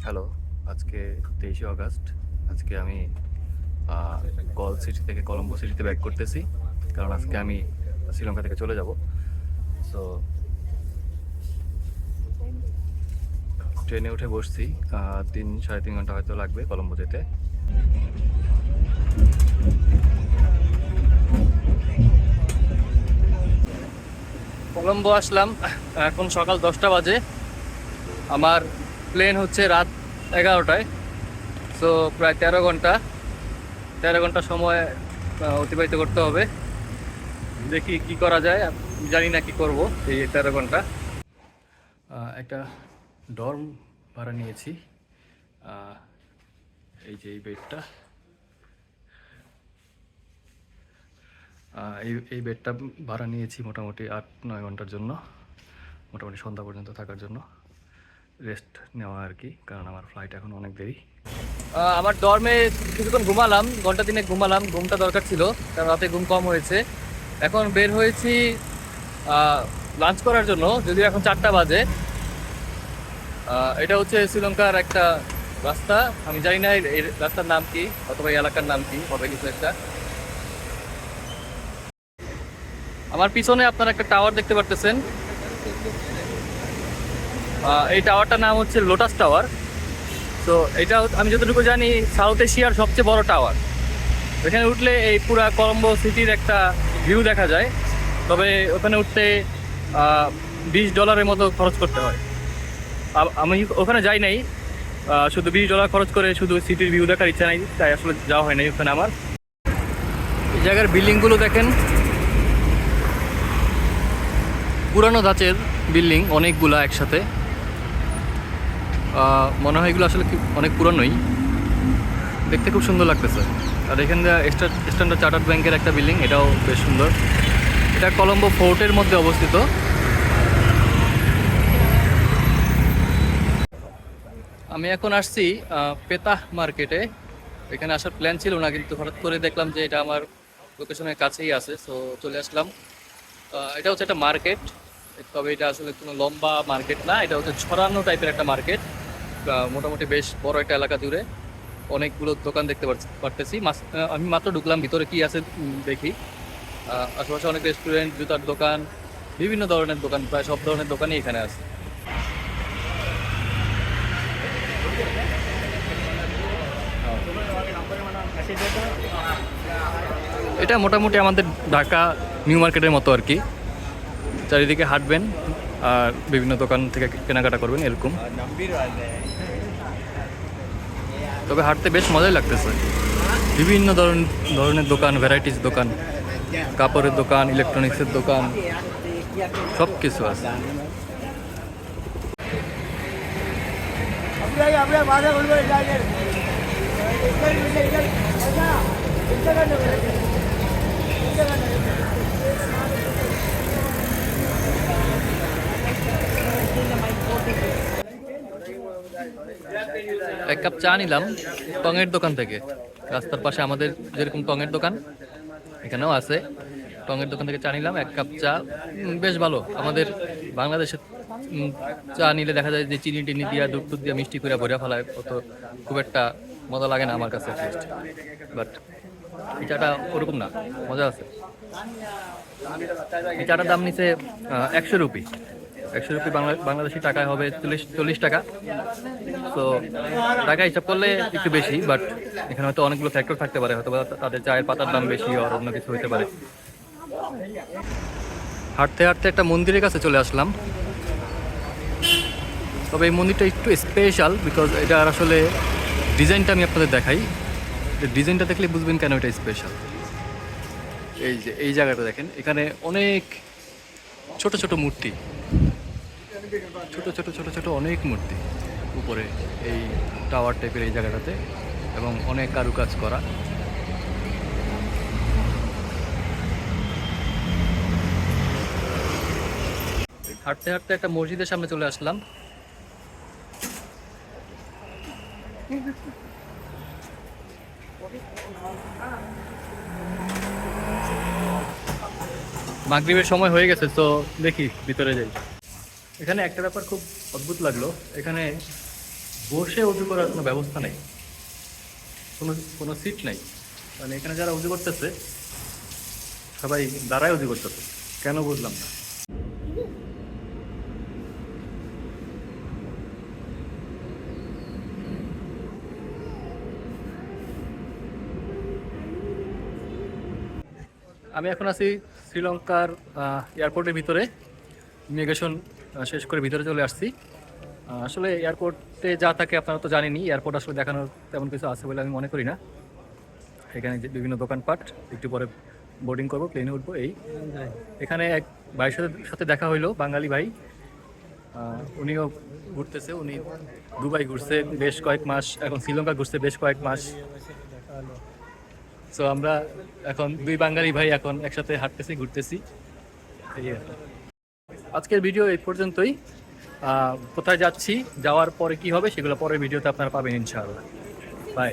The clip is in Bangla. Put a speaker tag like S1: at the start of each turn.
S1: হ্যালো, আজকে 23শে আগস্ট। আজকে আমি কল সিটি থেকে কলম্বো সিটিতে ব্যাক করতেছি, কারণ আজকে আমি শ্রীলঙ্কা থেকে চলে যাব। সো ট্রেনে উঠে বসছি। 3-3.5 ঘন্টা হয়তো লাগবে কলম্বো যেতে। কলম্বো আসলাম, এখন সকাল 10টা বাজে। আমার প্লেন হচ্ছে রাত 11টায়। সো প্রায় 13 ঘন্টা সময় অতিবাহিত করতে হবে। দেখি কি করা যায়, জানি না কি করব এই 13 ঘন্টা। একটা ডর্ম ভাড়া নিয়েছি। এই যে এই বেডটা, এই বেডটা ভাড়া নিয়েছি মোটামুটি 8-9 ঘন্টার জন্য, মোটামুটি সন্ধ্যা পর্যন্ত থাকার জন্য রেস্ট নেওয়া আর কি, কারণ আমার ফ্লাইট এখন অনেক দেরি। আমার ডর্মে কিছুক্ষণ ঘুমালাম, ঘন্টা 3 ঘুমালাম। ঘুমটা দরকার ছিল, কারণ রাতে ঘুম কম হয়েছে। এখন বের হয়েছি লাঞ্চ করার জন্য, যদিও এখন 4টা বাজে। এটা হচ্ছে শ্রীলঙ্কার একটা রাস্তা, আমি জানি না এই রাস্তার নাম কি, অথবা এই এলাকার নাম কি হবে, কিছু একটা। আমার পিছনে আপনারা একটা টাওয়ার দেখতে পারতেছেন। এই টাওয়ারটার নাম হচ্ছে লোটাস টাওয়ার। তো এটা আমি যতটুকু জানি সাউথ এশিয়ার সবচেয়ে বড় টাওয়ার। এখানে উঠলে এই পুরা কলম্বো সিটির একটা ভিউ দেখা যায়। তবে ওখানে উঠতে $20 মতো খরচ করতে হয়। আমি ওখানে যাই নাই, শুধু $20 খরচ করে শুধু সিটির ভিউ দেখার ইচ্ছা নাই, তাই আসলে যাওয়া হয় নাই ওখানে আমার। এই জায়গার বিল্ডিংগুলো দেখেন, পুরানো ধাঁচের বিল্ডিং অনেকগুলা একসাথে। মনে হয় এগুলো আসলে অনেক পুরানোই, দেখতে খুব সুন্দর লাগতেছে। আর এখানে স্ট্যান্ডার্ড চার্টার্ড ব্যাংকের একটা বিল্ডিং, এটাও বেশ সুন্দর। এটা কলম্বো ফোর্টের মধ্যে অবস্থিত। আমি এখন আসছি পেতাহ মার্কেটে। এখানে আসার প্ল্যান ছিল না, কিন্তু হঠাৎ করে দেখলাম যে এটা আমার লোকেশনের কাছেই আছে, সো চলে আসলাম। এটা হচ্ছে একটা মার্কেট, তবে এটা আসলে কোনো লম্বা মার্কেট না, এটা হচ্ছে ছড়ানো টাইপের একটা মার্কেট। মোটামুটি বেশ বড় একটা এলাকা জুড়ে অনেকগুলো দোকান দেখতে পারতেছি। আমি মাত্র ঢুকলাম, ভিতরে কি আছে দেখি। আশেপাশে অনেক রেস্টুরেন্ট, জুতার দোকান, বিভিন্ন ধরনের দোকান, প্রায় সব ধরনের দোকানই এখানে আছে। এটা মোটামুটি আমাদের ঢাকা নিউ মার্কেটের মতো আর কি। চারিদিকে হাঁটবেন আর বিভিন্ন দোকান থেকে কেনাকাটা করবেন এরকম। তবে হাঁটতে বেশ মজাই লাগতেছে। বিভিন্ন ধরনের দোকান, ভ্যারাইটিস দোকান, কাপড়ের দোকান, ইলেকট্রনিক্সের দোকান, সব কিছু আছে। এক কাপ চা নিলাম টঙের দোকান থেকে। রাস্তার পাশে আমাদের যেরকম টঙের দোকান, এখানেও আছে। টঙের দোকান থেকে চা নিলাম, এক কাপ চা বেশ ভালো। আমাদের বাংলাদেশের চা নিলে দেখা যায় যে চিনি টিনি দিয়া, দুধ টুধ দিয়া, মিষ্টি করে ভরে ফেলায়, অত খুব একটা মজা লাগে না আমার কাছে টেস্ট। বাট এই চাটা ওরকম না, মজা আছে। এই চাটার দাম নিচ্ছে 100 রুপি। 100 রুপি বাংলাদেশি টাকায় হবে 40 টাকা। তো টাকা হিসাব করলে একটু বেশি, বাট এখানে হয়তো অনেকগুলো ফ্যাক্টর থাকতে পারে, হয়তো তাদের চায়ের পাতার দাম বেশি আর অন্য কিছু হতে পারে। হাঁটতে হাঁটতে একটা মন্দিরের কাছে চলে আসলাম। তবে এই মন্দিরটা একটু স্পেশাল, বিকজ এটা আসলে ডিজাইনটা আমি আপনাদের দেখাই। ডিজাইনটা দেখলে বুঝবেন কেন এটা স্পেশাল। এই যে এই জায়গাটা দেখেন, এখানে অনেক ছোট ছোট মূর্তি, ছোট ছোট ছোট ছোট অনেক মূর্তি উপরে এই টাওয়ার টাইপের এই জায়গাটাতে, এবং অনেক কারুকাজ করা। হাঁটতে হাঁটতে একটা মসজিদের সামনে চলে আসলাম। মাগরিবের সময় হয়ে গেছে, তো দেখি ভিতরে যাই। এখানে একটা ব্যাপার খুব অদ্ভুত লাগলো, এখানে বসে উজু করার কোনো ব্যবস্থা নেই, কোনো কোনো সিট নাই। মানে এখানে যারা উজু করতেছে সবাই দাঁড়ায় উজু করতেছে, কেন বুঝলাম না। আমি এখন আছি শ্রীলঙ্কার এয়ারপোর্টের ভিতরে। ইমিগ্রেশন শেষ করে ভিতরে চলে আসছি। আসলে এয়ারপোর্টে যা থাকে আপনারা তো জানেনই, এয়ারপোর্ট আসলে দেখানোর তেমন কিছু আছে বলে আমি মনে করি না। এখানে যে বিভিন্ন দোকানপাট, একটু পরে বোর্ডিং করবো, প্লেনে উঠবো এই। এখানে এক ভাইয়ের সাথে দেখা হইলো, বাঙালি ভাই। উনিও ঘুরতেছে, উনি দুবাই ঘুরছে বেশ কয়েক মাস, এখন শ্রীলঙ্কা ঘুরছে বেশ কয়েক মাস। সো আমরা এখন দুই বাঙালি ভাই এখন একসাথে হাঁটতেছি, ঘুরতেছি, এই আর কি। আজকের ভিডিও এই পর্যন্তই। কোথায় যাচ্ছি, যাওয়ার পরে কি হবে সেগুলো পরের ভিডিওতে আপনারা পাবেন ইনশাআল্লাহ। বাই।